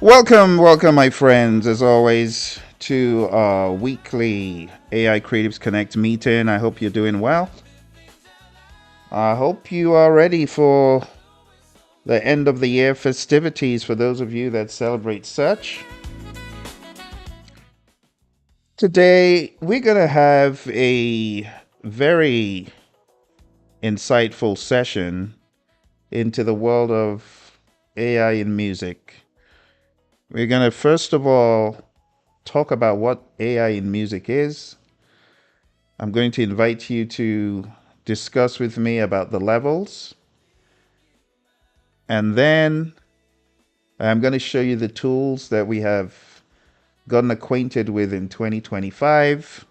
Welcome, my friends, as always, to our weekly AI Creatives Connect meeting. I hope you're doing well. I hope you are ready for the end of the year festivities for those of you that celebrate such. Today, we're going to have a very insightful session into the world of AI in music. We're going to first of all talk about what AI in music is. I'm going to invite you to discuss with me about the levels. And then I'm going to show you the tools that we have gotten acquainted with in 2025.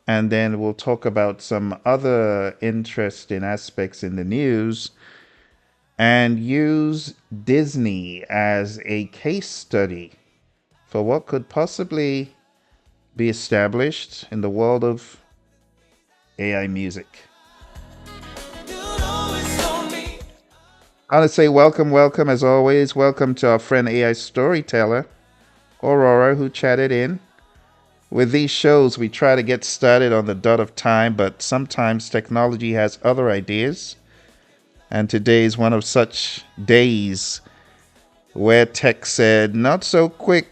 And then we'll talk about some other interesting aspects in the news and use Disney as a case study for what could possibly be established in the world of AI music. I want to say welcome as always. Welcome to our friend AI storyteller, Aurora, who chatted in. With these shows, we try to get started on the dot of time, but sometimes technology has other ideas. And today is one of such days where tech said, not so quick,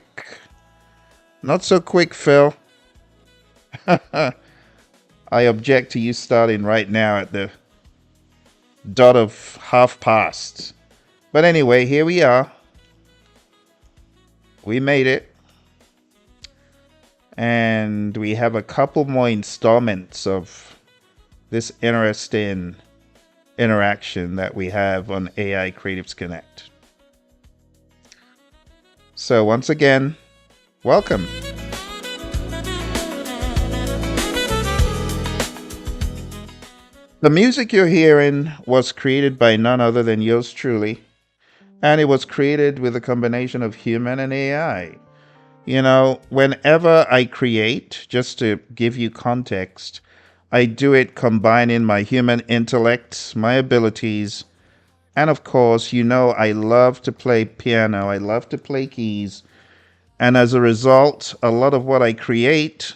Phill. I object to you starting right now at the dot of half past. But anyway, here we are. We made it. And we have a couple more installments of this interesting interaction that we have on AI Creatives Connect. So once again, welcome. The music you're hearing was created by none other than yours truly, and it was created with a combination of human and AI. You know, whenever I create, just to give you context, I do it combining my human intellect, my abilities, and of course, you know, I love to play piano, I love to play keys, and as a result, a lot of what I create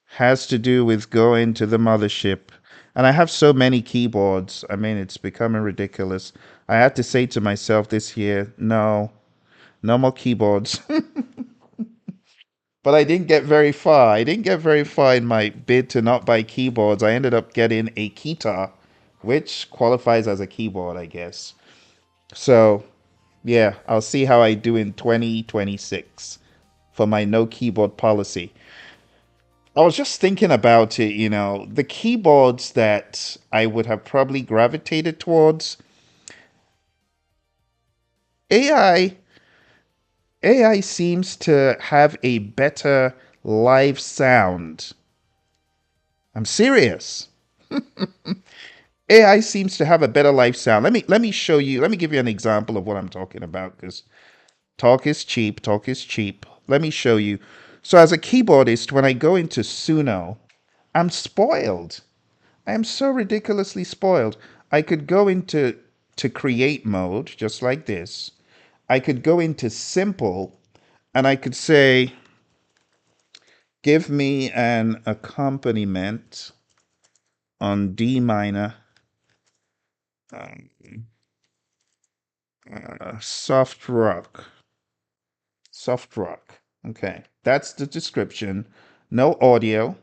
has to do with going to the mothership. And I have so many keyboards. I mean, it's becoming ridiculous. I had to say to myself this year, no, no more keyboards. But I didn't get very far. I didn't get very far in my bid to not buy keyboards. I ended up getting a guitar, which qualifies as a keyboard, I guess. So, yeah, I'll see how I do in 2026 for my no keyboard policy. I was just thinking about it, you know, the keyboards that I would have probably gravitated towards. AI AI seems to have a better live sound. I'm serious. AI seems to have a better live sound. Let me show you. Let me give you an example of what I'm talking about because talk is cheap. Talk is cheap. Let me show you. So as a keyboardist, when I go into Suno, I'm spoiled. I am so ridiculously spoiled. I could go into to create mode just like this. I could go into simple and I could say give me an accompaniment on D minor, um, soft rock. Soft rock. Okay, that's the description. No audio.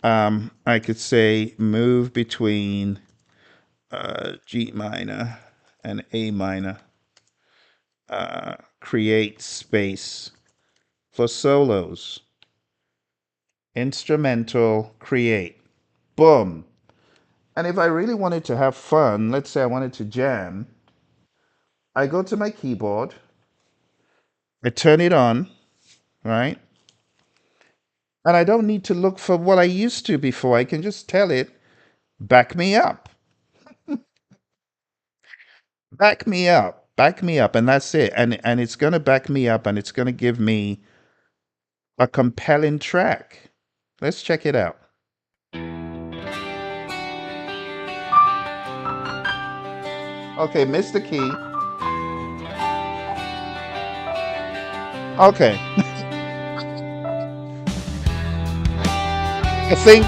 I could say move between G minor and A minor. Create space for solos. Instrumental, create. Boom. And if I really wanted to have fun, let's say I wanted to jam, I go to my keyboard, I turn it on, right? And I don't need to look for what I used to before. I can just tell it, back me up, back me up, and that's it. And it's gonna back me up and it's gonna give me a compelling track. Let's check it out. Okay, Mr. Key. Okay. I think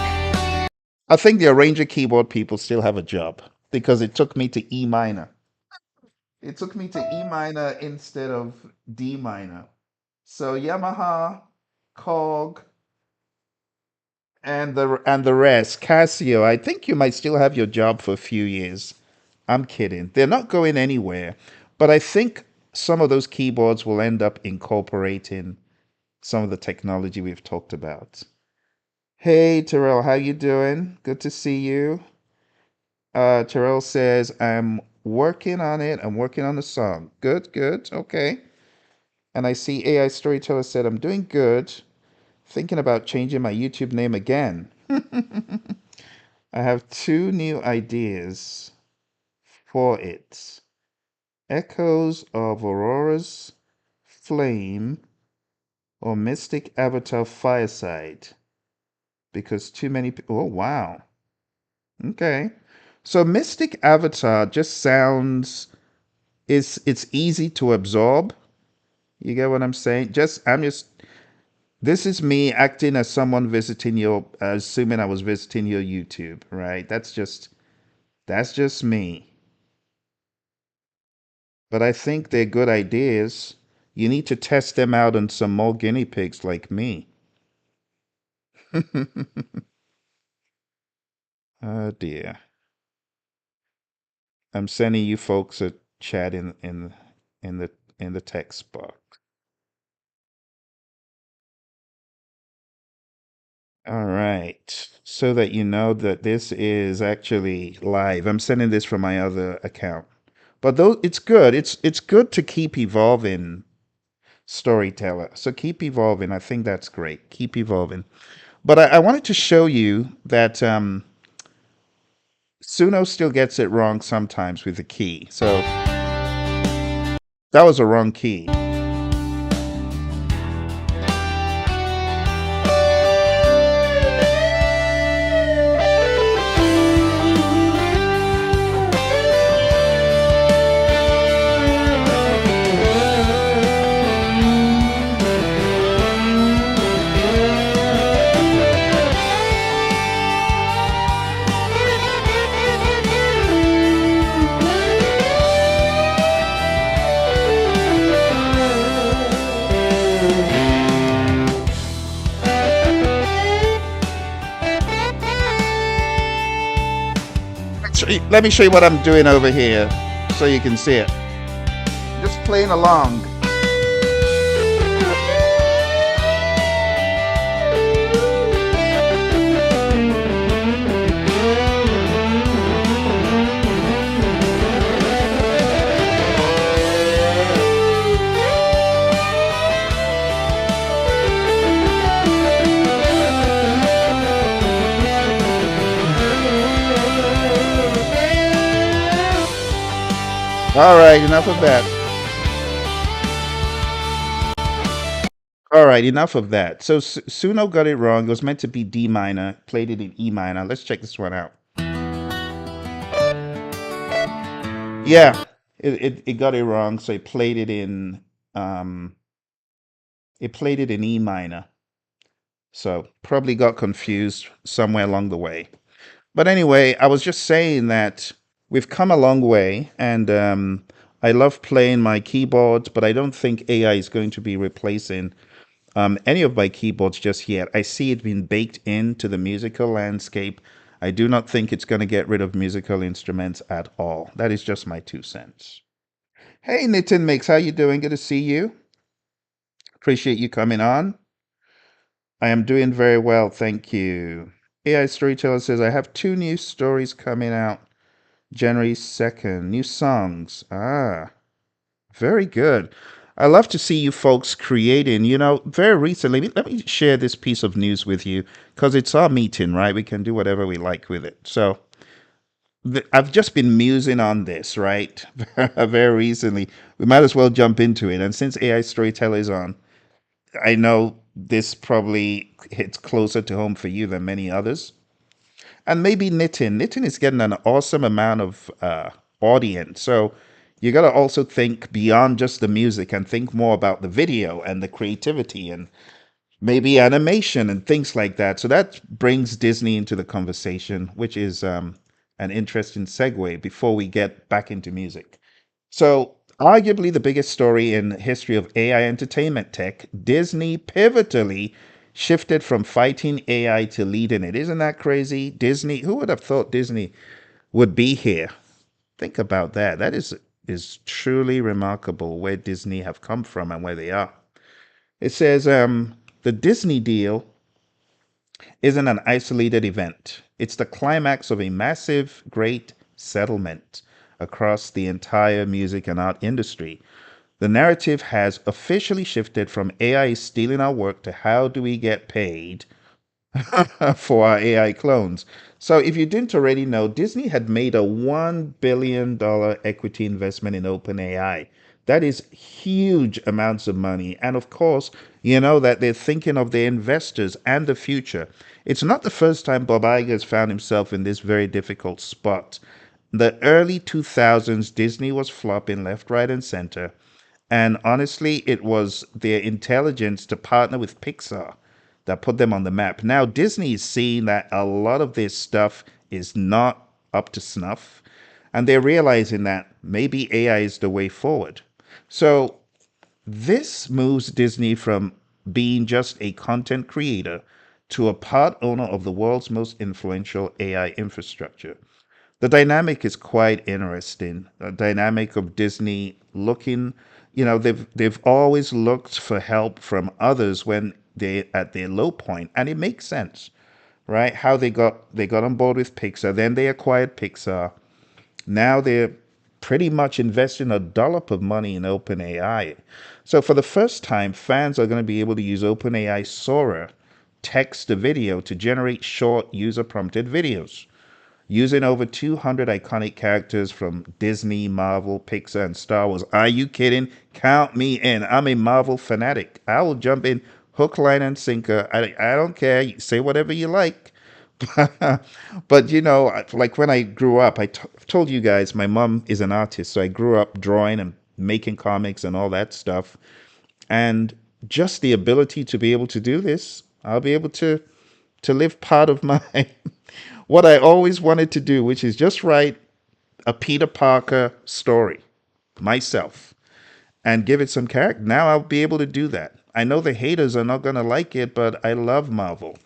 I think the arranger keyboard people still have a job because it took me to E minor. It took me to E minor instead of D minor. So Yamaha, Korg, and the rest, Casio, I think you might still have your job for a few years. I'm kidding. They're not going anywhere. But I think some of those keyboards will end up incorporating some of the technology we've talked about. Hey Terrell, how you doing? Good to see you. Terrell says, I'm working on it. I'm working on the song. Good, good. Okay. And I see AI Storyteller said, I'm doing good. Thinking about changing my YouTube name again. I have two new ideas for it. Echoes of Aurora's Flame or Mystic Avatar Fireside. Because too many people. Oh, wow. Okay. So Mystic Avatar just sounds it's easy to absorb. You get what I'm saying? I'm just this is me acting as someone visiting your assuming I was visiting your YouTube, right? That's just me. But I think they're good ideas. You need to test them out on some more guinea pigs like me. Oh dear. I'm sending you folks a chat in the in the text box. All right. So that you know that this is actually live. I'm sending this from my other account. But though it's good. It's good to keep evolving, storyteller. So keep evolving. I think that's great. Keep evolving. But I wanted to show you that Suno still gets it wrong sometimes with the key. So that was a wrong key. Let me show you what I'm doing over here so you can see it. Just playing along. All right, enough of that. All right, enough of that. So Suno got it wrong. It was meant to be D minor, played it in E minor. Let's check this one out. Yeah, it got it wrong. So um it played it in E minor. So probably got confused somewhere along the way. But anyway, I was just saying that we've come a long way, and I love playing my keyboards, but I don't think AI is going to be replacing any of my keyboards just yet. I see it being baked into the musical landscape. I do not think it's going to get rid of musical instruments at all. That is just my 2 cents. Hey, Nitin Mix, how you doing? Good to see you. Appreciate you coming on. I am doing very well, thank you. AI Storyteller says, I have 2 new stories coming out January 2nd. New songs. Ah, very good. I love to see you folks creating. Very recently, let me share this piece of news with you because it's our meeting, right? We can do whatever we like with it. So I've just been musing on this, right? Very recently. We might as well jump into it. And since AI Storyteller is on, I know this probably hits closer to home for you than many others. And maybe Nitin. Nitin is getting an awesome amount of audience. So You got to also think beyond just the music and think more about the video and the creativity and maybe animation and things like that. So that brings Disney into the conversation, which is an interesting segue before we get back into music. So, arguably the biggest story in the history of AI entertainment tech, Disney pivotally shifted from fighting AI to leading it. Isn't that crazy? Disney, who would have thought Disney would be here? Think about that. That is truly remarkable where Disney have come from and where they are. It says the Disney deal isn't an isolated event. It's the climax of a massive, great settlement across the entire music and art industry. The narrative has officially shifted from AI is stealing our work to how do we get paid for our AI clones. So, if you didn't already know, Disney had made a $1 billion equity investment in OpenAI. That is huge amounts of money. And of course, you know that they're thinking of their investors and the future. It's not the first time Bob Iger has found himself in this very difficult spot. The early 2000s, Disney was flopping left, right, and center. And honestly, it was their intelligence to partner with Pixar that put them on the map. Now, Disney is seeing that a lot of this stuff is not up to snuff, and they're realizing that maybe AI is the way forward. So, this moves Disney from being just a content creator to a part owner of the world's most influential AI infrastructure. The dynamic is quite interesting. The dynamic of Disney looking, they've always looked for help from others when they at their low point, and it makes sense, right? How they got on board with Pixar, then they acquired Pixar. Now they're pretty much investing a dollop of money in OpenAI. So for the first time, fans are going to be able to use OpenAI Sora text to video to generate short user prompted videos using over 200 iconic characters from Disney, Marvel, Pixar, and Star Wars. Are you kidding? Count me in. I'm a Marvel fanatic. I will jump in hook, line, and sinker. I don't care. Say whatever you like. But like when I grew up, told you guys my mom is an artist, so I grew up drawing and making comics and all that stuff. And just the ability to be able to do this, I'll be able to live part of my what I always wanted to do, which is just write a Peter Parker story myself and give it some character. Now I'll be able to do that. I know the haters are not going to like it, but I love Marvel.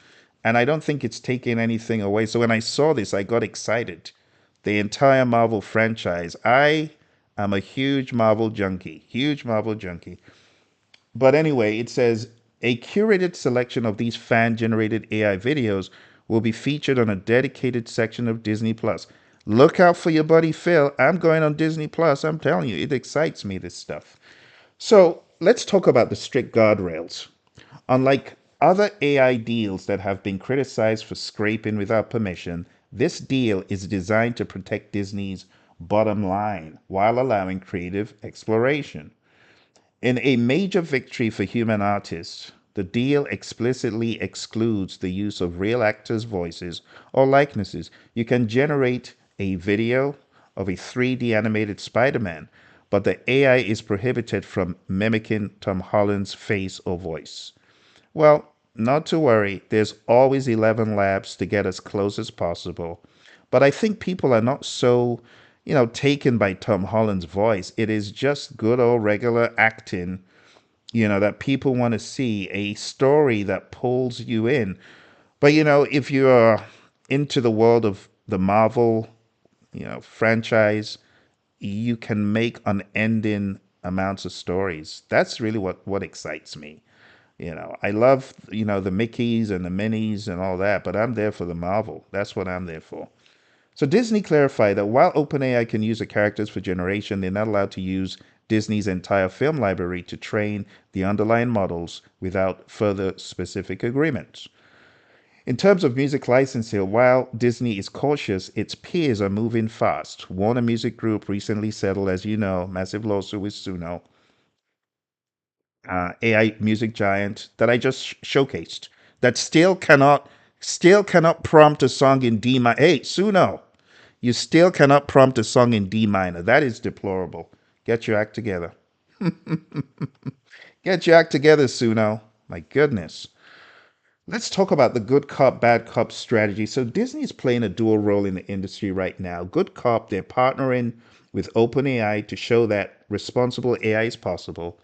And I don't think it's taking anything away. So when I saw this, I got excited. The entire Marvel franchise. I am a huge Marvel junkie. Huge Marvel junkie. But anyway, it says a curated selection of these fan generated AI videos will be featured on a dedicated section of Disney Plus. Look out for your buddy Phill. I'm going on Disney Plus. I'm telling you, it excites me, this stuff. So let's talk about the strict guardrails. Unlike other AI deals that have been criticized for scraping without permission, this deal is designed to protect Disney's bottom line while allowing creative exploration. In a major victory for human artists, the deal explicitly excludes the use of real actors' voices or likenesses. You can generate a video of a 3D animated Spider Man, but the AI is prohibited from mimicking Tom Holland's face or voice. Well, not to worry, there's always 11 labs to get as close as possible. But I think people are not so, taken by Tom Holland's voice. It is just good old regular acting, that people want to see, a story that pulls you in. But, if you're into the world of the Marvel, franchise, you can make unending amounts of stories. That's really what excites me. I love, the Mickeys and the Minis and all that, but I'm there for the Marvel. That's what I'm there for. So Disney clarified that while OpenAI can use the characters for generation, they're not allowed to use Disney's entire film library to train the underlying models without further specific agreements. In terms of music licensing, while Disney is cautious, its peers are moving fast. Warner Music Group recently settled, as you know, massive lawsuit with Suno, AI music giant that I just showcased, that still cannot prompt a song in D minor. Hey, Suno, you still cannot prompt a song in D minor. That is deplorable. Get your act together. Get your act together, Suno. My goodness. Let's talk about the good cop, bad cop strategy. So Disney is playing a dual role in the industry right now. Good cop, they're partnering with OpenAI to show that responsible AI is possible.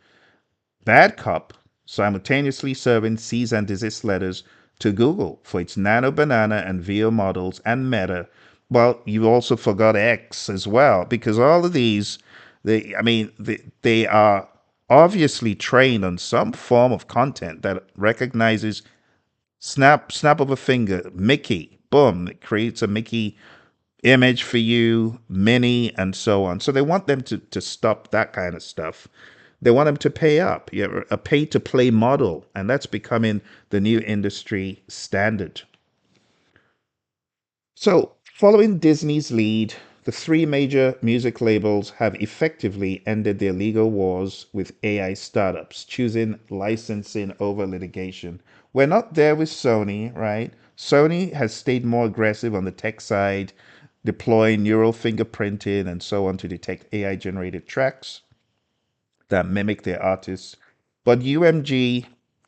Bad cop, simultaneously serving cease and desist letters to Google for its Nano Banana and VO models and Meta. Well, you also forgot X as well, because all of these, they are obviously trained on some form of content that recognizes snap of a finger, Mickey, boom, it creates a Mickey image for you, Minnie, and so on. So they want them to stop that kind of stuff. They want them to pay up. You have a pay to play model, and that's becoming the new industry standard. So, following Disney's lead, the three major music labels have effectively ended their legal wars with AI startups, choosing licensing over litigation. We're not there with Sony, right? Sony has stayed more aggressive on the tech side, deploying neural fingerprinting and so on to detect AI generated tracks that mimic their artists. But UMG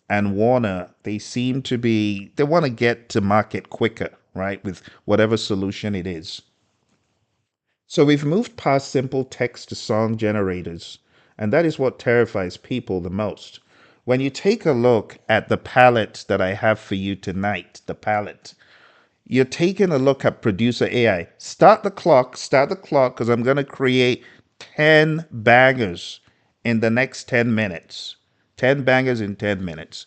and Warner, they seem to be, they want to get to market quicker, right? With whatever solution it is. So we've moved past simple text to song generators, and that is what terrifies people the most. When you take a look at the palette that I have for you tonight, the palette, you're taking a look at producer AI. Start the clock, because I'm going to create 10 bangers in the next 10 minutes. 10 bangers in 10 minutes.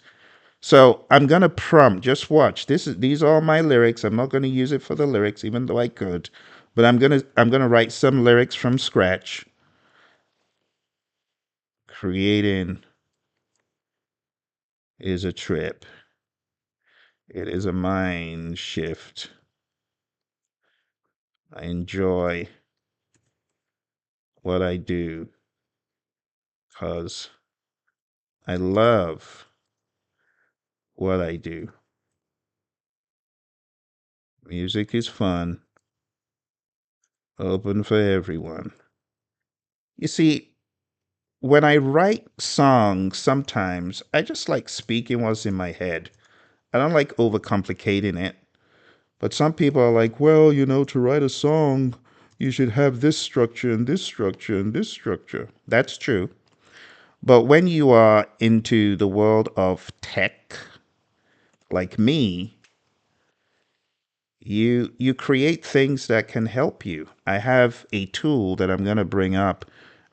So I'm going to prompt, just watch. These are all my lyrics. I'm not going to use it for the lyrics, even though I could. But I'm gonna write some lyrics from scratch, creating is a trip. It is a mind shift. I enjoy what I do because I love what I do. Music is fun, open for everyone. You see, when I write songs, sometimes I just like speaking what's in my head. I don't like overcomplicating it. But some people are like, well, to write a song, you should have this structure and this structure and this structure. That's true. But when you are into the world of tech, like me, you create things that can help you. I have a tool that I'm going to bring up.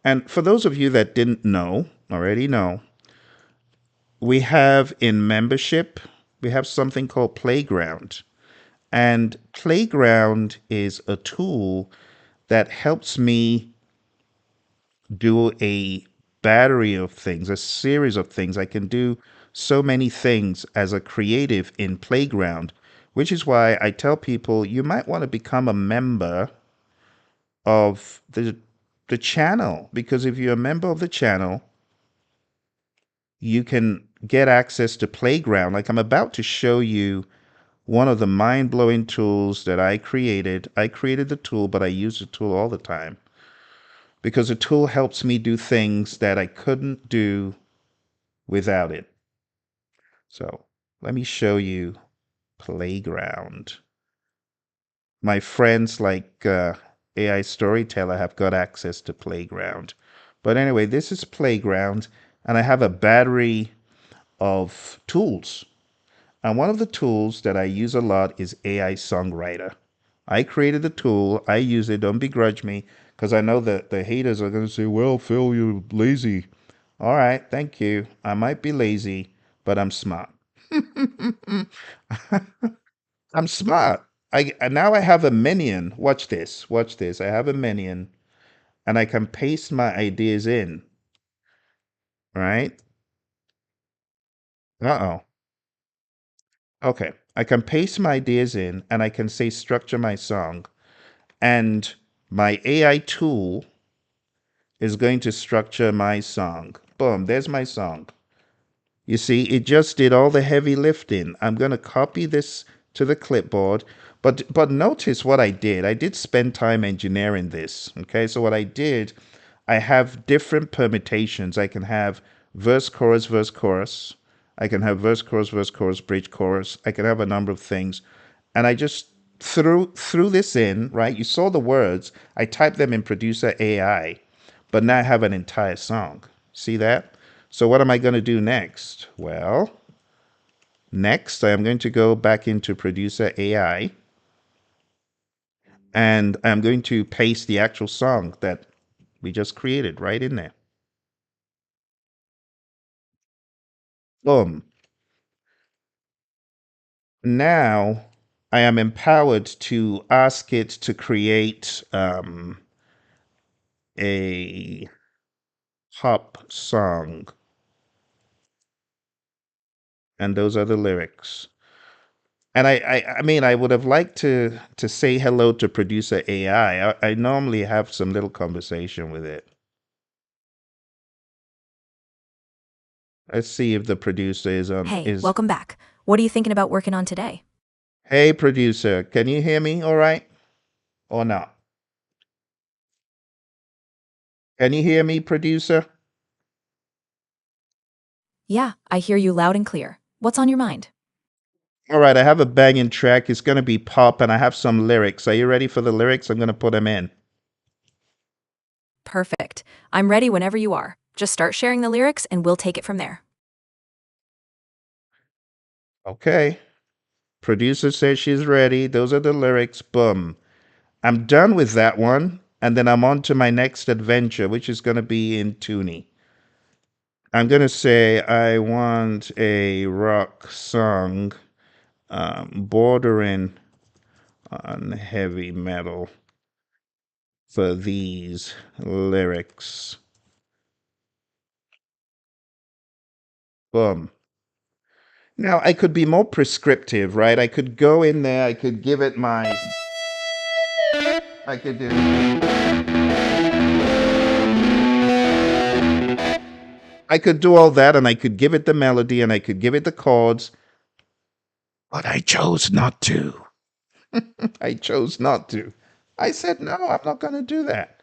And for those of you that didn't know, already know, we have in membership, we have something called Playground. And Playground is a tool that helps me do a battery of things, a series of things. I can do so many things as a creative in Playground, which is why I tell people you might want to become a member of the channel, because if you're a member of the channel, you can get access to Playground. Like I'm about to show you one of the mind-blowing tools that I created. I created the tool, but I use the tool all the time because the tool helps me do things that I couldn't do without it. So let me show you Playground. My friends like AI Storyteller have got access to Playground. But anyway, this is Playground, and I have a battery of tools. And one of the tools that I use a lot is AI Songwriter. I created the tool. I use it. Don't begrudge me, because I know that the haters are going to say, well, Phill, you're lazy. All right, thank you. I might be lazy, but I'm smart. I'm smart. Now I have a minion. Watch this. Watch this. I have a minion, and I can paste my ideas in. Right? Uh-oh. Okay. I can paste my ideas in, and I can say structure my song. And my AI tool is going to structure my song. Boom, there's my song. You see, it just did all the heavy lifting. I'm going to copy this to the clipboard. But notice what I did. I did spend time engineering this. Okay, so what I did, I have different permutations. I can have verse, chorus, verse, chorus. I can have verse, chorus, bridge, chorus. I can have a number of things. And I just threw this in, right? You saw the words. I typed them in Producer AI, but now I have an entire song. See that? So what am I going to do next? Well, next I am going to go back into Producer AI and I'm going to paste the actual song that we just created right in there. Boom. Now I am empowered to ask it to create a pop song, and those are the lyrics. And I mean, I would have liked to say hello to producer AI. I normally have some little conversation with it. Let's see if the producer is on. Hey, Is welcome back. What are you thinking about working on today? Hey producer, can you hear me? All right, or not? Can you hear me, producer? Yeah, I hear you loud and clear. What's on your mind? All right, I have a banging track. It's gonna be pop, and I have some lyrics. Are you ready for the lyrics? I'm gonna put them in. Perfect. I'm ready whenever you are. Just start sharing the lyrics and we'll take it from there. Okay. Producer says she's ready. Those are the lyrics. Boom. I'm done with that one. And then I'm on to my next adventure, which is going to be in Toonie. I'm going to say I want a rock song bordering on heavy metal for these lyrics. Boom. Now, I could be more prescriptive, right? I could go in there, I could give it my. I could do. I could do all that and I could give it the melody and I could give it the chords, but I chose not to. I chose not to. I said, no, I'm not going to do that.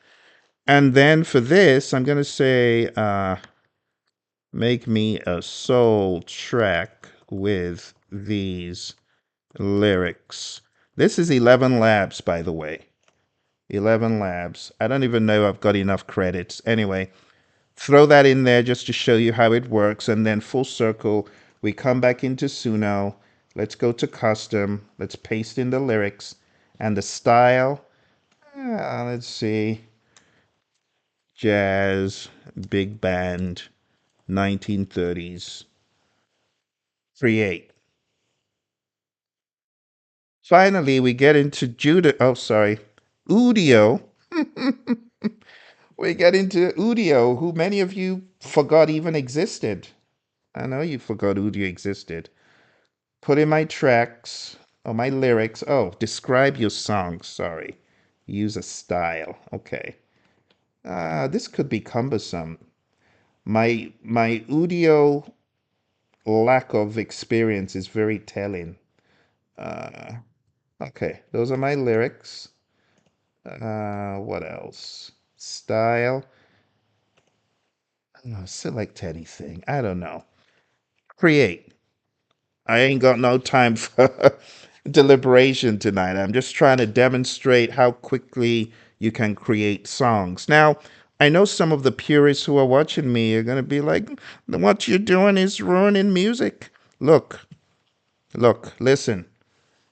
And then for this, I'm going to say, make me a soul track with these lyrics. This is 11 Labs, by the way. 11 Labs. I don't even know I've got enough credits. Anyway, throw that in there just to show you how it works. And then full circle, we come back into Suno. Let's go to custom. Let's paste in the lyrics and the style. Let's see. Jazz, big band, 1930s. Create. Finally, we get into Judah. Oh, sorry. Udio. We get into Udio, who many of you forgot even existed. I know you forgot Udio existed. Put in my tracks or my lyrics. Oh, describe your song. Sorry. Use a style. Okay. This could be cumbersome. My Udio lack of experience is very telling. Uh, okay, those are my lyrics. What else? Style. Select anything. I don't know. Create. I ain't got no time for deliberation tonight. I'm just trying to demonstrate how quickly you can create songs. Now, I know some of the purists who are watching me are going to be like, what you're doing is ruining music. Look, listen.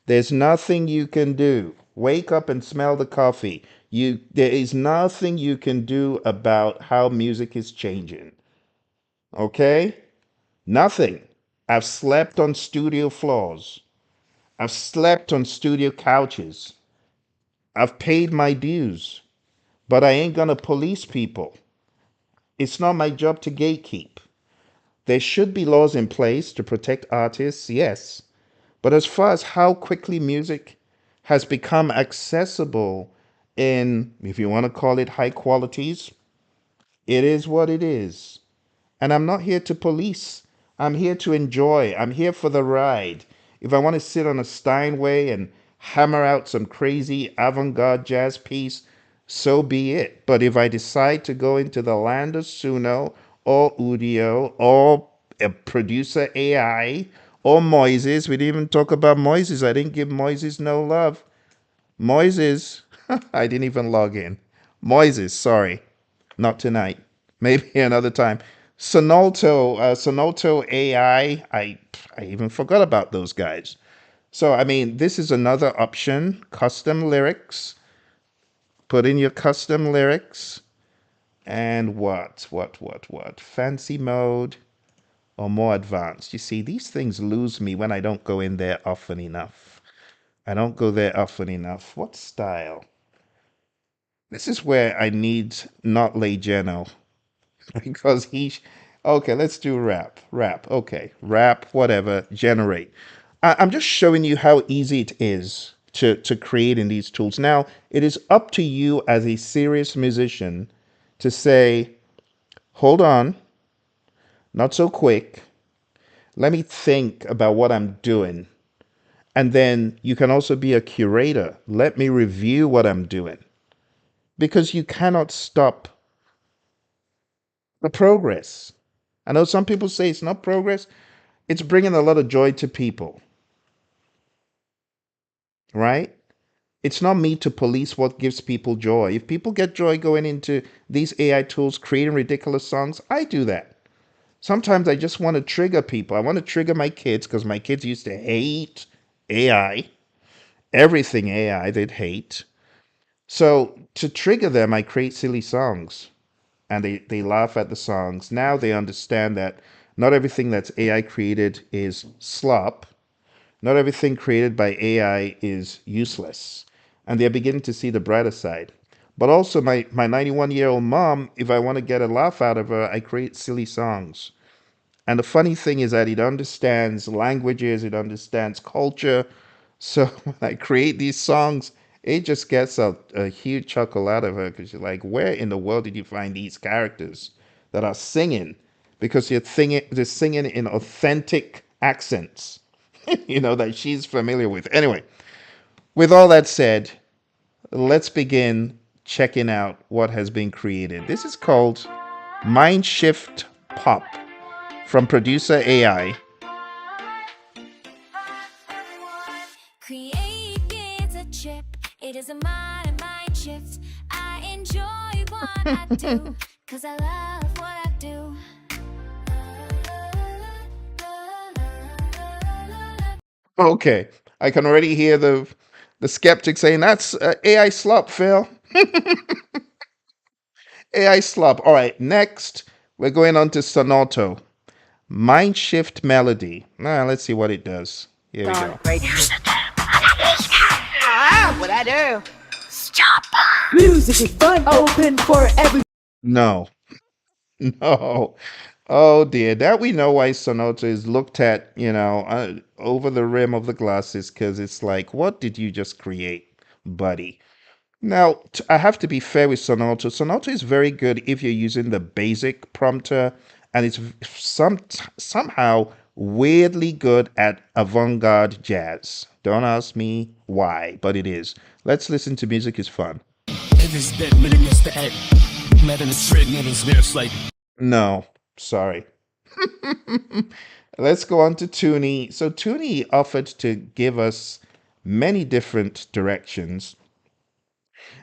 There's nothing you can do. Wake up and smell the coffee. There is nothing you can do about how music is changing. Okay? Nothing. I've slept on studio floors. I've slept on studio couches. I've paid my dues, but I ain't gonna police people. It's not my job to gatekeep. There should be laws in place to protect artists, yes. But as far as how quickly music has become accessible in, if you want to call it high qualities, it is what it is. And I'm not here to police. I'm here to enjoy. I'm here for the ride. If I want to sit on a Steinway and hammer out some crazy avant garde jazz piece, so be it. But if I decide to go into the land of Suno or Udio or a producer AI or Moises, we didn't even talk about Moises. I didn't give Moises no love. Moises, I didn't even log in. Moises, sorry, not tonight. Maybe another time. Sonalto AI, I even forgot about those guys. So, I mean, this is another option. Custom lyrics. Put in your custom lyrics. And what? Fancy mode or more advanced. You see, these things lose me when I don't go in there often enough. I don't go there often enough. What style? This is where I need not Lay Geno because okay, let's do rap. Rap. Okay. Rap, whatever. Generate. I'm just showing you how easy it is to create in these tools. Now, it is up to you as a serious musician to say, hold on, not so quick. Let me think about what I'm doing. And then you can also be a curator. Let me review what I'm doing because you cannot stop the progress. I know some people say it's not progress, it's bringing a lot of joy to people, right? It's not me to police what gives people joy. If people get joy going into these AI tools, creating ridiculous songs, I do that. Sometimes I just want to trigger people. I want to trigger my kids because my kids used to hate AI, everything AI they'd hate. So to trigger them, I create silly songs and they laugh at the songs. Now they understand that not everything that's AI created is slop. Not everything created by AI is useless. And they're beginning to see the brighter side. But also, my 91-year-old mom, if I want to get a laugh out of her, I create silly songs. And the funny thing is that it understands languages, it understands culture. So when I create these songs, it just gets a huge chuckle out of her because she's like, where in the world did you find these characters that are singing? Because they're singing in authentic accents, that she's familiar with. Anyway, with all that said, let's begin checking out what has been created. This is called Mindshift Pop from Producer AI. Create gets a chip. It is a mind shift. I enjoy what I do, cause I love what I do. Okay, I can already hear the skeptic saying that's AI slop, Phil. AI slop. All right, next we're going on to Sonato. Mindshift Melody. Now let's see what it does. Here we go. Right here. What I do? Stop. Music is fun, open for every. No, no. Oh dear, that we know why Sonato is looked at, over the rim of the glasses because it's like, what did you just create, buddy? Now, I have to be fair with Sonato. Sonato is very good if you're using the basic prompter, and it's somehow weirdly good at avant-garde jazz. Don't ask me why, but it is. Let's listen to music is fun. No, sorry. Let's go on to Toonie. So Toonie offered to give us many different directions.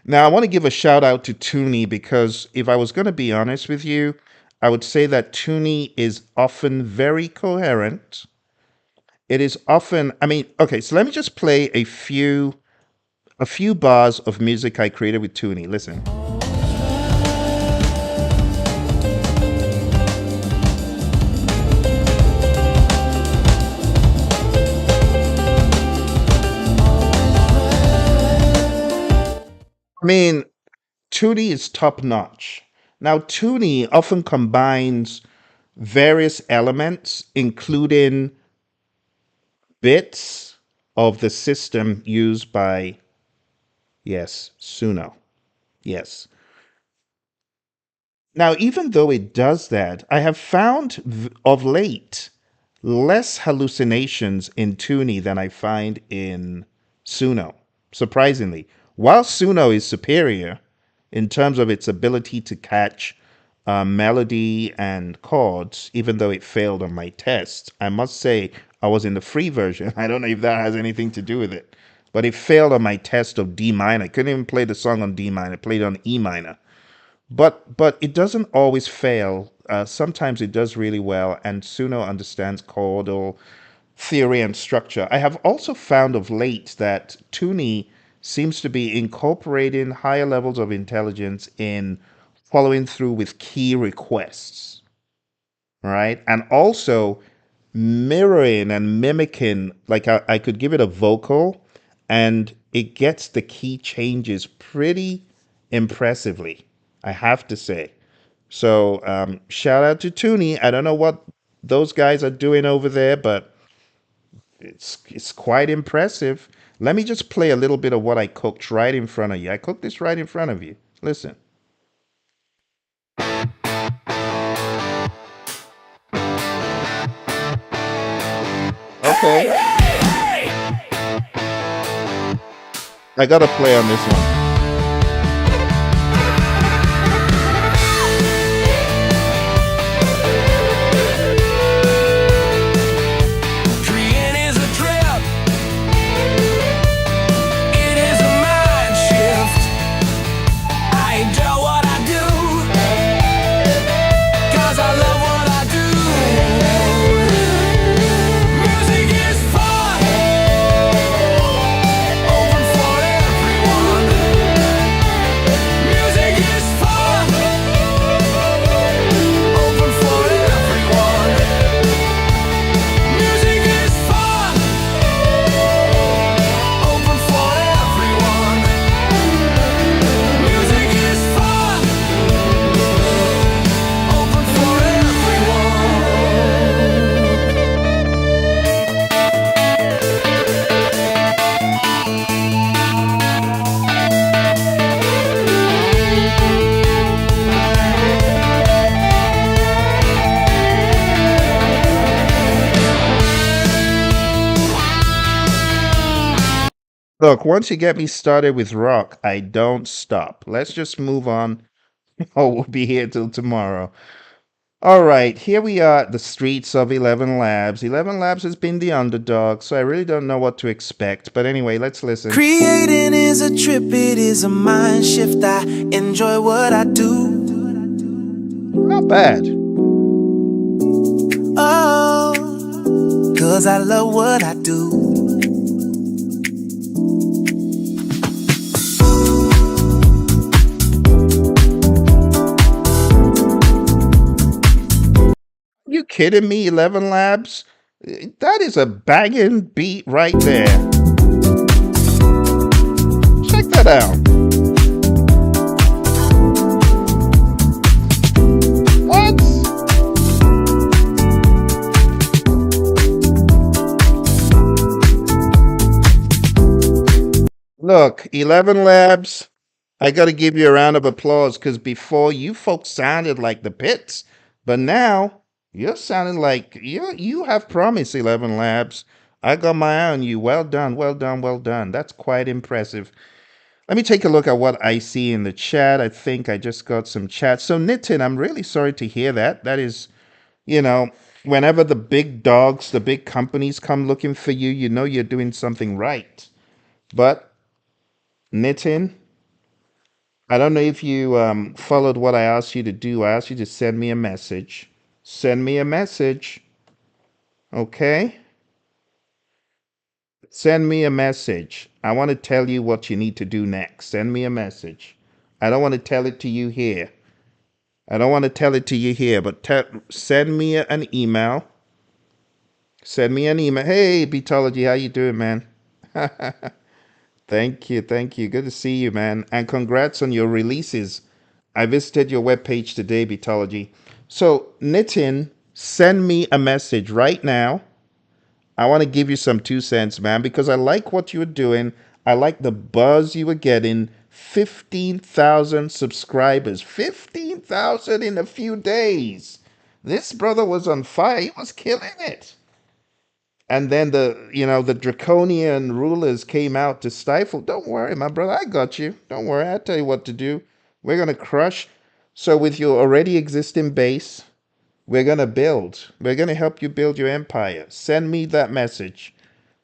Now, I want to give a shout out to Toonie because if I was going to be honest with you, I would say that Toonie is often very coherent. It is often, I mean, okay, so let me just play a few bars of music I created with Toonie. Listen. I mean, Toonie is top notch. Now, Toonie often combines various elements, including bits of the system used by, yes, Suno. Yes. Now, even though it does that, I have found of late less hallucinations in Toonie than I find in Suno, surprisingly. While Suno is superior, in terms of its ability to catch melody and chords, even though it failed on my test. I must say, I was in the free version. I don't know if that has anything to do with it, but it failed on my test of D minor. I couldn't even play the song on D minor. I played on E minor. But it doesn't always fail. Sometimes it does really well, and Suno understands chordal theory and structure. I have also found of late that Tuni seems to be incorporating higher levels of intelligence in following through with key requests, right? And also mirroring and mimicking, like I could give it a vocal and it gets the key changes pretty impressively, I have to say. So shout out to Toonie. I don't know what those guys are doing over there, but it's quite impressive. Let me just play a little bit of what I cooked right in front of you. I cooked this right in front of you. Listen. Okay, I gotta play on this one. Creating is a trip, it is a mind shift. I enjoy what I do, 'cause I love what I do. Music is fun, open for everyone. Music is fun, open for everyone. Music is fun, open for everyone. Music is fun, open for Look, once you get me started with rock, I don't stop. Let's just move on. Oh, we'll be here till tomorrow. All right, here we are at the streets of 11 Labs. 11 Labs has been the underdog, so I really don't know what to expect. But anyway, let's listen. Creating is a trip, it is a mind shift. I enjoy what I do. Not bad. Oh, 'cause I love what I do. You kidding me, 11 Labs? That is a banging beat right there. Check that out. What? Look, 11 Labs, I got to give you a round of applause because before you folks sounded like the pits, but now you're sounding like you have promise, 11 Labs. I got my eye on you. Well done, well done, well done. That's quite impressive. Let me take a look at what I see in the chat. I think I just got some chat. So, Nitin, I'm really sorry to hear that. That is, you know, whenever the big dogs, the big companies come looking for you, you know you're doing something right. But, Nitin, I don't know if you followed what I asked you to do. I asked you to send me a message. Send me a message, okay? Send me a message. I want to tell you what you need to do next. Send me a message. I don't want to tell it to you here. I don't want to tell it to you here, but send me an email. Send me an email. Hey, Beatology, how you doing, man? Thank you, thank you. Good to see you, man. And congrats on your releases. I visited your webpage today, Beatology. So, Nitin, send me a message right now. I want to give you some 2 cents, man, because I like what you were doing. I like the buzz you were getting. 15,000 subscribers. 15,000 in a few days. This brother was on fire. He was killing it. And then the draconian rulers came out to stifle. Don't worry, my brother. I got you. Don't worry. I'll tell you what to do. We're gonna crush. So with your already existing base, we're gonna build. We're gonna help you build your empire. Send me that message.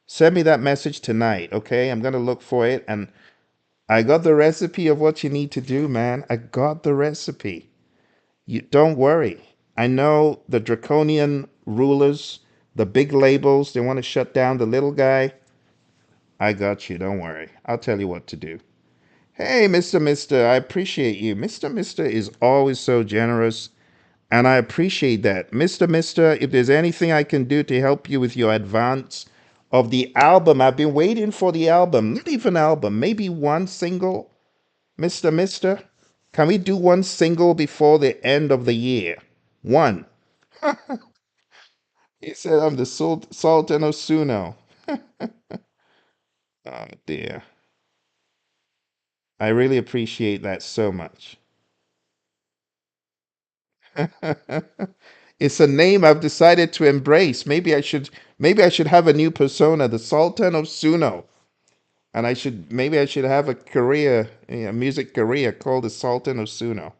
Send me that message tonight, okay? I'm gonna look for it, and I got the recipe of what you need to do, man. I got the recipe. You don't worry. I know the draconian rulers, the big labels, they want to shut down the little guy. I got you. Don't worry. I'll tell you what to do. Hey, Mr. Mister, I appreciate you. Mr. Mister is always so generous, and I appreciate that. Mr. Mister, if there's anything I can do to help you with your advance of the album, I've been waiting for the album. Not even album, maybe one single. Mr. Mister, can we do one single before the end of the year? One. He said, I'm the Sultan of Suno. Oh, dear. I really appreciate that so much. It's a name I've decided to embrace. Maybe I should have a new persona, the Sultan of Suno. And maybe I should have a career, a music career called the Sultan of Suno.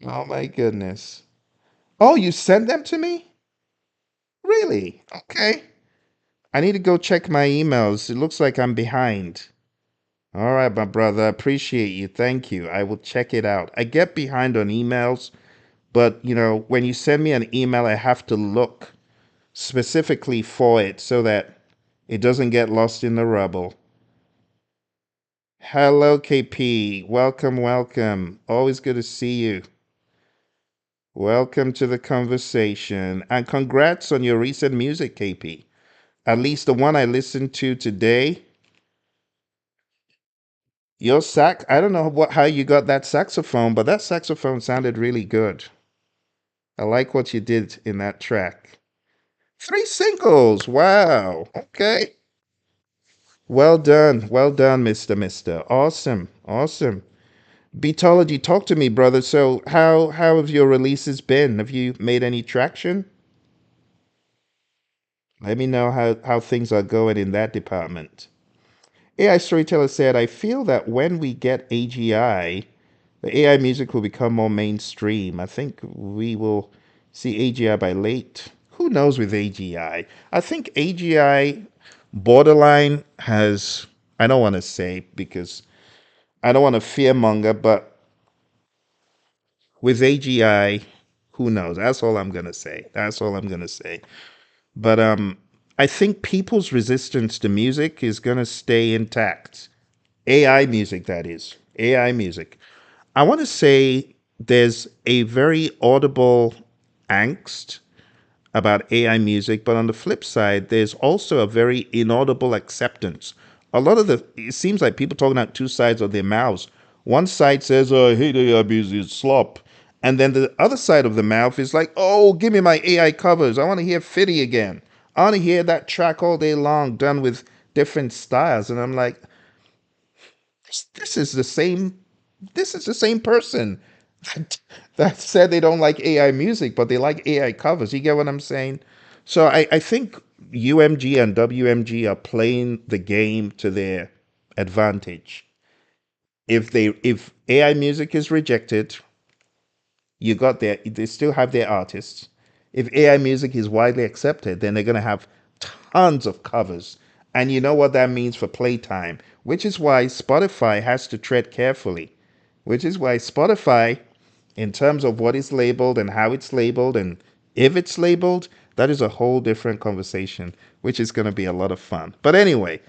Oh my goodness. Oh, you sent them to me? Really? Okay. I need to go check my emails. It looks like I'm behind. All right, my brother. Appreciate you. Thank you. I will check it out. I get behind on emails, but when you send me an email, I have to look specifically for it so that it doesn't get lost in the rubble. Hello, KP. Welcome, welcome. Always good to see you. Welcome to the conversation. And congrats on your recent music, KP. At least the one I listened to today. Your I don't know how you got that saxophone, but that saxophone sounded really good. I like what you did in that track. Three singles. Wow. Okay. Well done. Well done, Mr. Mister. Awesome. Awesome. Beatology, talk to me, brother. So how have your releases been? Have you made any traction? Let me know how things are going in that department. AI Storyteller said, I feel that when we get AGI, the AI music will become more mainstream. I think we will see AGI by late. Who knows with AGI? I think AGI borderline has, I don't want to say because I don't want to fearmonger, but with AGI, who knows? That's all I'm going to say. That's all I'm going to say. But I think people's resistance to music is going to stay intact. AI music, that is. AI music. I want to say there's a very audible angst about AI music, but on the flip side, there's also a very inaudible acceptance. It seems like people talking out two sides of their mouths. One side says, oh, I hate AI music, it's slop. And then the other side of the mouth is like, oh, give me my AI covers. I want to hear Fitty again. I want to hear that track all day long done with different styles. And I'm like, this is the same person that, that said they don't like AI music, but they like AI covers. You get what I'm saying? So I think UMG and WMG are playing the game to their advantage. If AI music is rejected, they still have their artists. If AI music is widely accepted, then they're going to have tons of covers. And you know what that means for playtime, which is why Spotify has to tread carefully. Which is why Spotify, in terms of what is labeled and how it's labeled and if it's labeled, that is a whole different conversation, which is going to be a lot of fun. But anyway,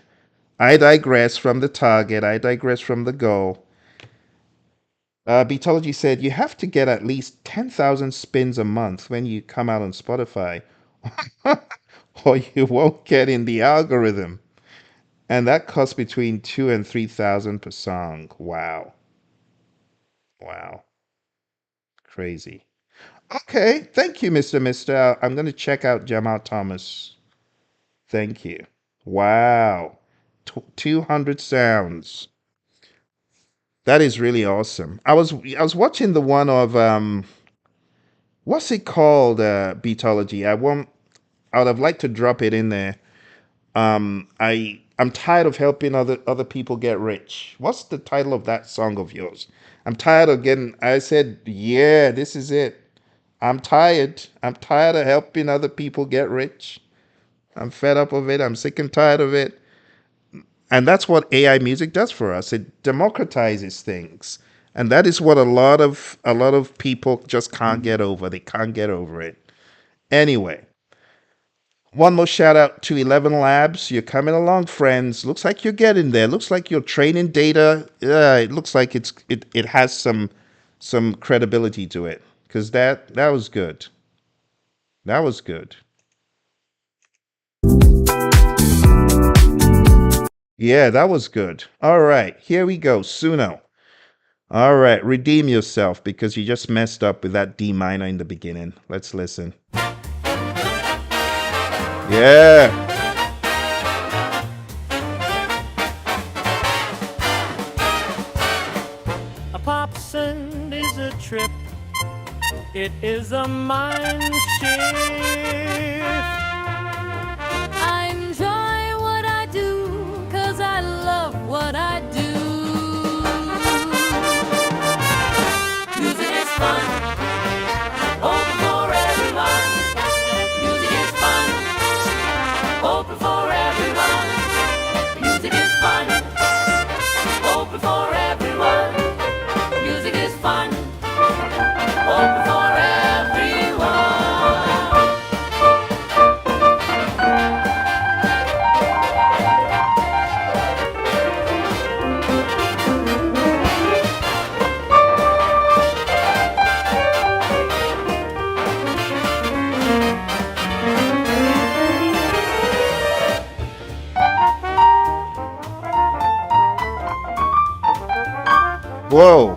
I digress from the target, I digress from the goal. Beatology said you have to get at least 10,000 spins a month when you come out on Spotify, or you won't get in the algorithm. And that costs between 2 and 3,000 per song. Wow. Wow. Crazy. Okay. Thank you, Mr. Mister. I'm going to check out Jamal Thomas. Thank you. Wow. 200 sounds. That is really awesome. I was watching the one of what's it called, Beatology? I would have liked to drop it in there. I I'm tired of helping other people get rich. What's the title of that song of yours? I'm tired of getting. I said, yeah, this is it. I'm tired. I'm tired of helping other people get rich. I'm fed up of it. I'm sick and tired of it. And that's what AI music does for us. It democratizes things. And that is what a lot of people just can't get over. They can't get over it. Anyway, one more shout out to 11 Labs. You're coming along, friends. Looks like you're getting there. Looks like your training data. It looks like it has some credibility to it. Cause that was good. That was good. Yeah, that was good. All right, here we go. Suno. All right, redeem yourself because you just messed up with that D minor in the beginning. Let's listen. Yeah. A pop send is a trip. It is a mind shift. I enjoy what I do, cause I love what I do. Music is fun, open for everyone. Music is fun, open for everyone. Music is fun, open for everyone. Music is fun, open for everyone. Whoa.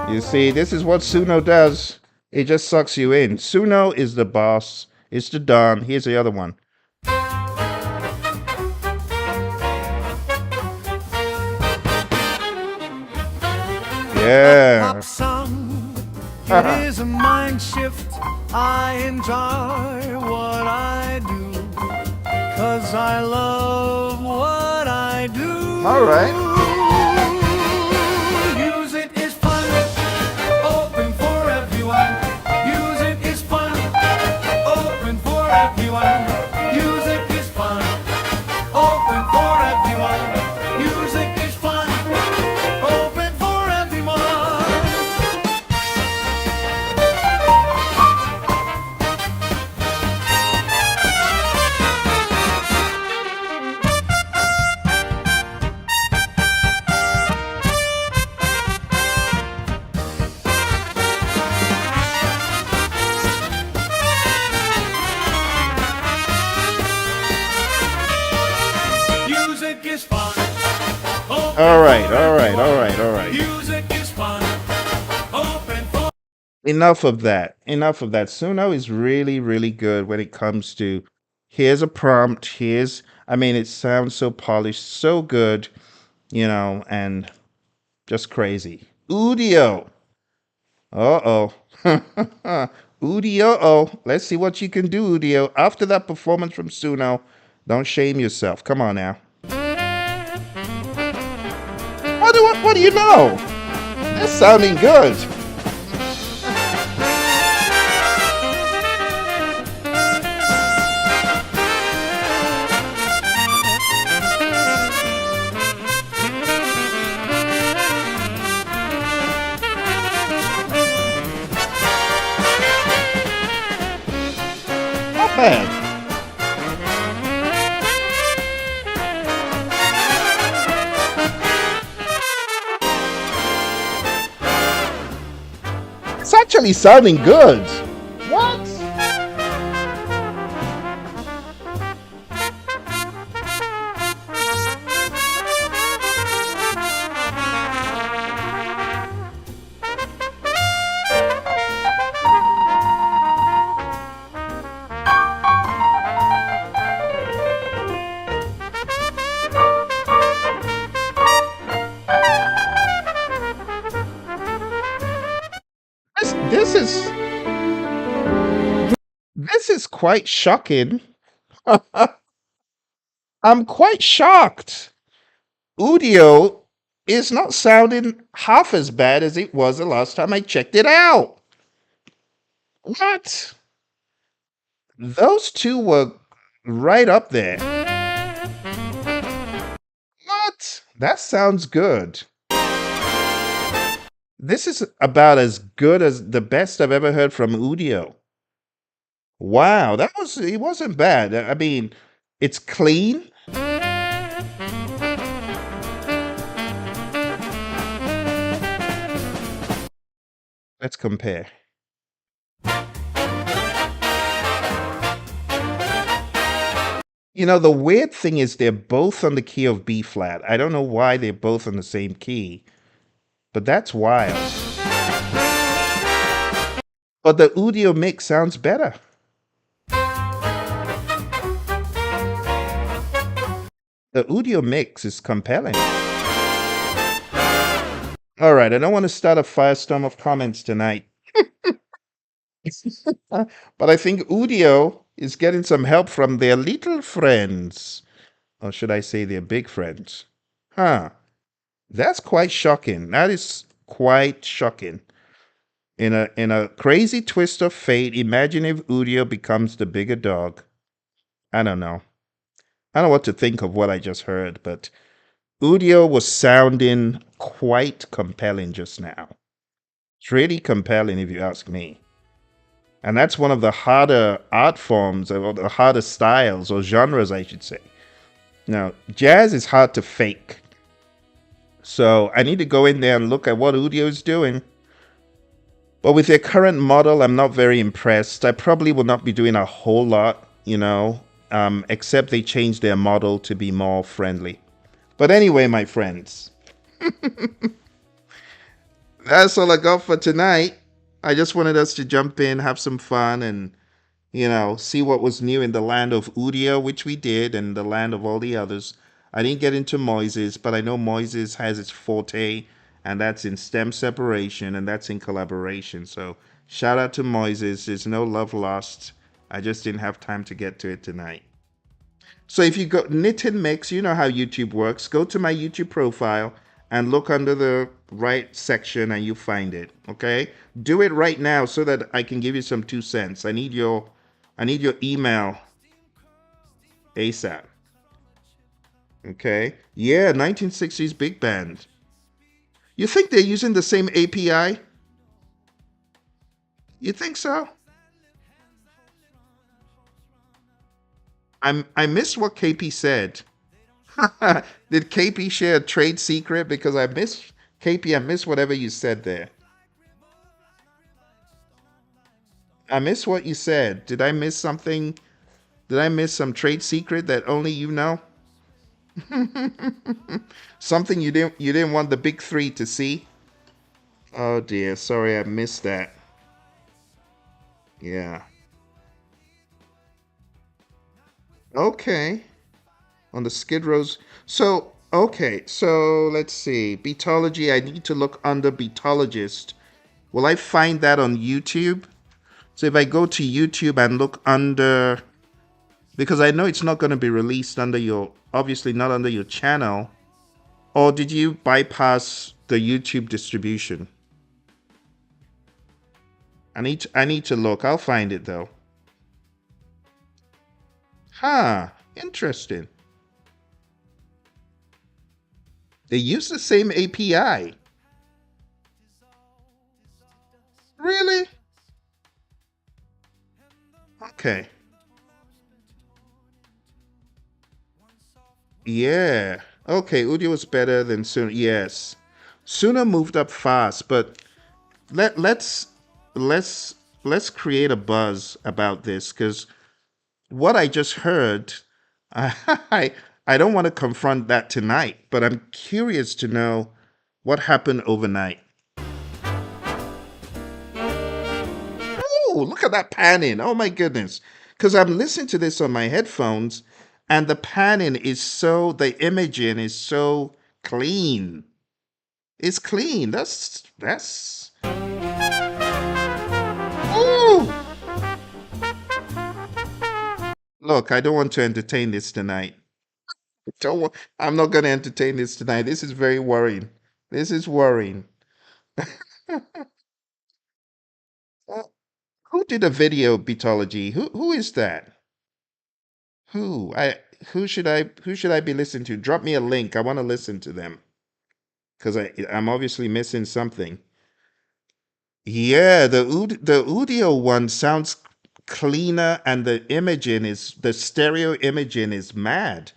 You see, this is what Suno does. It just sucks you in. Suno is the boss. It's the Don. Here's the other one. Pop Yeah. song, it is a mind shift. I enjoy what I do, cause I love what I do. All right. Music is fun, open for everyone. Music is fun, open for everyone. Music is fun, open for everyone. Music is fun, open for everyone. Music is fun, All right. All right. All right. All right. music is fun, open for. Enough of that. Enough of that. Suno is really, really good when it comes to here's a prompt. I mean, it sounds so polished, so good, and just crazy. Udio. Uh oh. Udio. Oh. Let's see what you can do, Udio. After that performance from Suno, don't shame yourself. Come on now. What do you know? That's sounding good. Not bad. It's actually sounding good. What? This is this is quite shocking. I'm quite shocked. Audio is not sounding half as bad as it was the last time I checked it out. What? Those two were right up there. What? That sounds good. This is about as good as the best I've ever heard from Udio. Wow, it wasn't bad. I mean, it's clean. Let's compare. The weird thing is they're both on the key of B flat. I don't know why they're both on the same key, but that's wild. But the Udio mix sounds better. The Udio mix is compelling. All right, I don't want to start a firestorm of comments tonight. But I think Udio is getting some help from their little friends. Or should I say their big friends? Huh. That's quite shocking. That is quite shocking. In a crazy twist of fate, imagine if Udio becomes the bigger dog. I don't know. I don't know what to think of what I just heard, but Udio was sounding quite compelling just now. It's really compelling if you ask me. And that's one of the harder art forms, or the harder styles, or genres, I should say. Now, jazz is hard to fake. So I need to go in there and look at what Udio is doing. But with their current model, I'm not very impressed. I probably will not be doing a whole lot, except they change their model to be more friendly. But anyway, my friends, that's all I got for tonight. I just wanted us to jump in, have some fun, and, see what was new in the land of Udio, which we did, and the land of all the others. I didn't get into Moises, but I know Moises has its forte, and that's in stem separation, and that's in collaboration. So shout out to Moises. There's no love lost. I just didn't have time to get to it tonight. So if you go knit and mix, you know how YouTube works. Go to my YouTube profile and look under the right section and you find it. Okay? Do it right now so that I can give you some 2 cents. I need your email ASAP. Okay? Yeah, 1960s big band. You think they're using the same API? You think so? I missed what KP said. Did KP share a trade secret? Because I missed KP. I missed whatever you said there. I missed what you said. Did I miss something? Did I miss some trade secret that only you know? Something you didn't want the big three to see? Oh dear, sorry I missed that. Yeah. Okay. On the Skid Rows. So, okay. So, let's see. Beatology. I need to look under Beatologist. Will I find that on YouTube? So, if I go to YouTube and look under... Because I know it's not going to be released under your... Obviously, not under your channel. Or did you bypass the YouTube distribution? I need to look. I'll find it, though. Huh, interesting. They use the same API. Really? Okay. Yeah. Okay, Udio was better than Suna. Yes. Suna moved up fast, but let's create a buzz about this, because what I just heard, I don't want to confront that tonight, but I'm curious to know what happened overnight. Oh, look at that panning. Oh my goodness. Because I'm listening to this on my headphones, and the panning is the imaging is so clean. It's clean. That's, ooh. Look, I don't want to entertain this tonight. Don't. I'm not going to entertain this tonight. This is very worrying. This is worrying. Uh, who did a video Beatology? Who is that? Who? Who should I be listening to? Drop me a link. I want to listen to them because I'm obviously missing something. Yeah, the audio one sounds cleaner, and the stereo imaging is mad.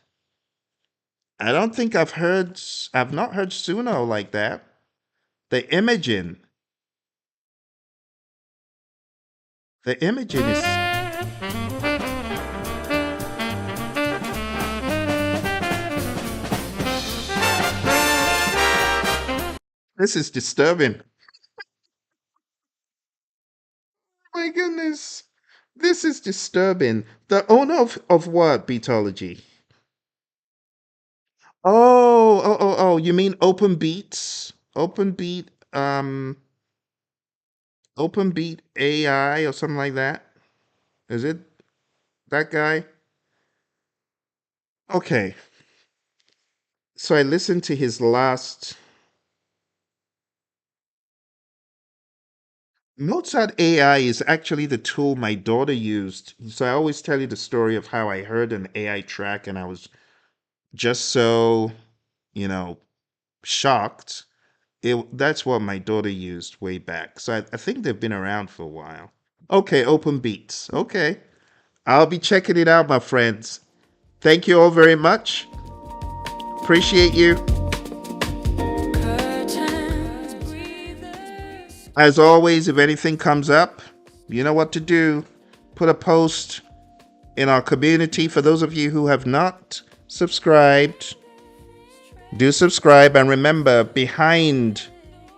I don't think I've not heard Suno like that. The imaging, the imaging is this is disturbing. My goodness, this is disturbing. The owner of what Beatology? Oh, you mean Open Beats? Open Beat AI or something like that? Is it that guy? Okay, so I listened to his last Mozart AI is actually the tool my daughter used. So I always tell you the story of how I heard an AI track and I was just so, you know, shocked. That's what my daughter used way back. So I think they've been around for a while. Okay, Open Beats. Okay. I'll be checking it out, my friends. Thank you all very much. Appreciate you. Curtains, breathers. As always, if anything comes up, you know what to do. Put a post in our community. For those of you who have not subscribed, do subscribe. And remember, behind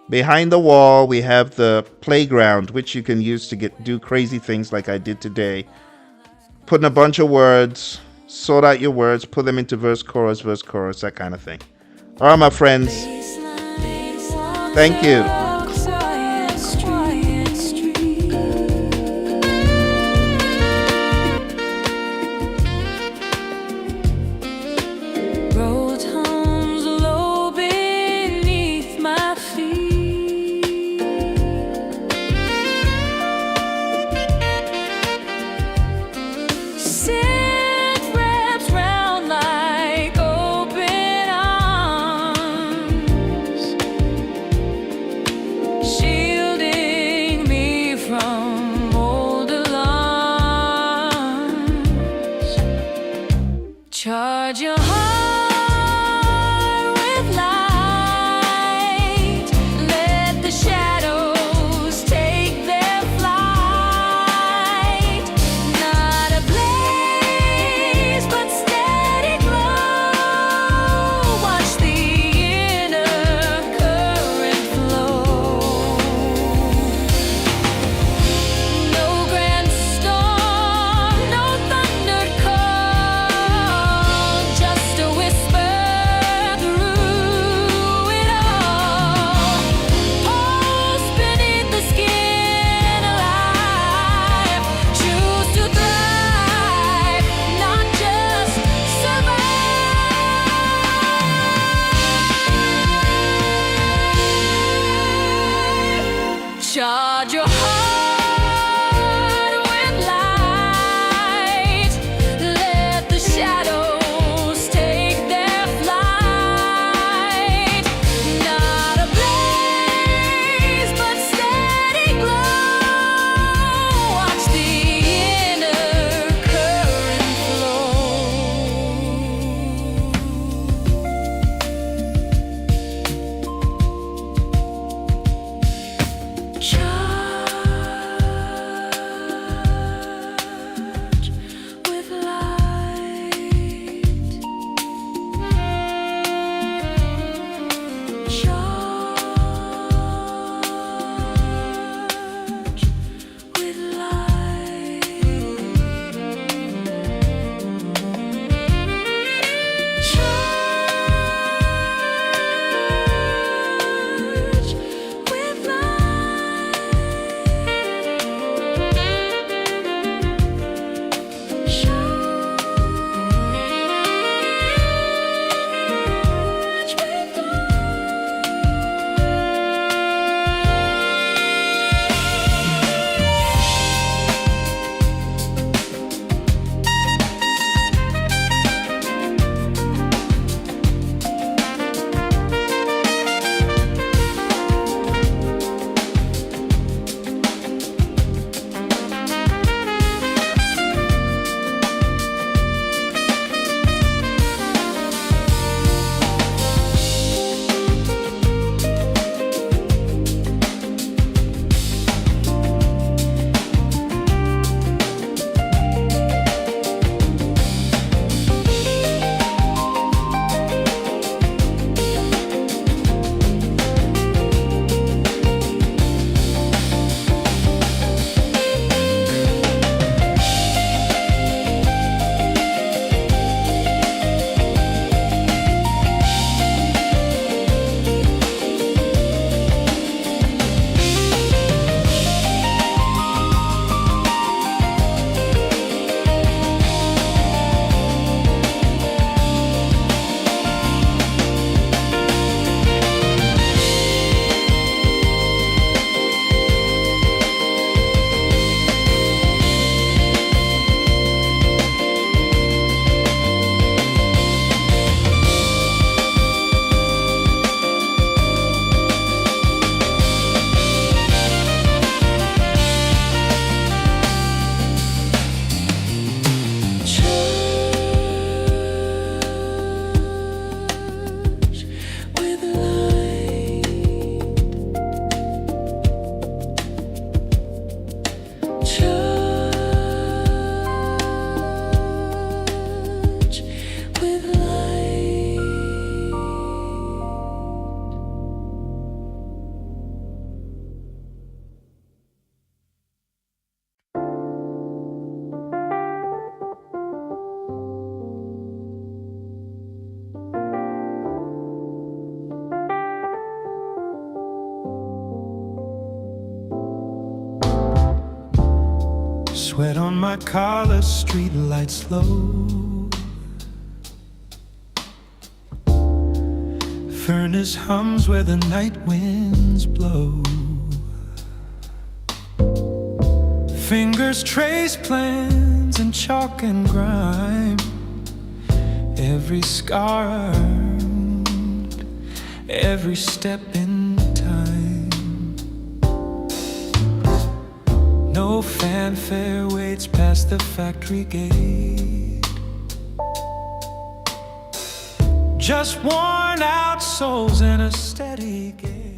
the wall, we have the playground, which you can use to do crazy things like I did today. Put in a bunch of words, sort out your words, put them into verse, chorus, that kind of thing. All right, my friends. Thank you. Quiet street. Road homes low beneath my feet. Scent wraps round like open arms. Sweat on my collar, street lights low. Furnace hums where the night winds blow. Fingers trace plans in chalk and grime. Every scar earned, every step in time. No fanfare waits past the factory gate. Just worn out souls and a steady gait.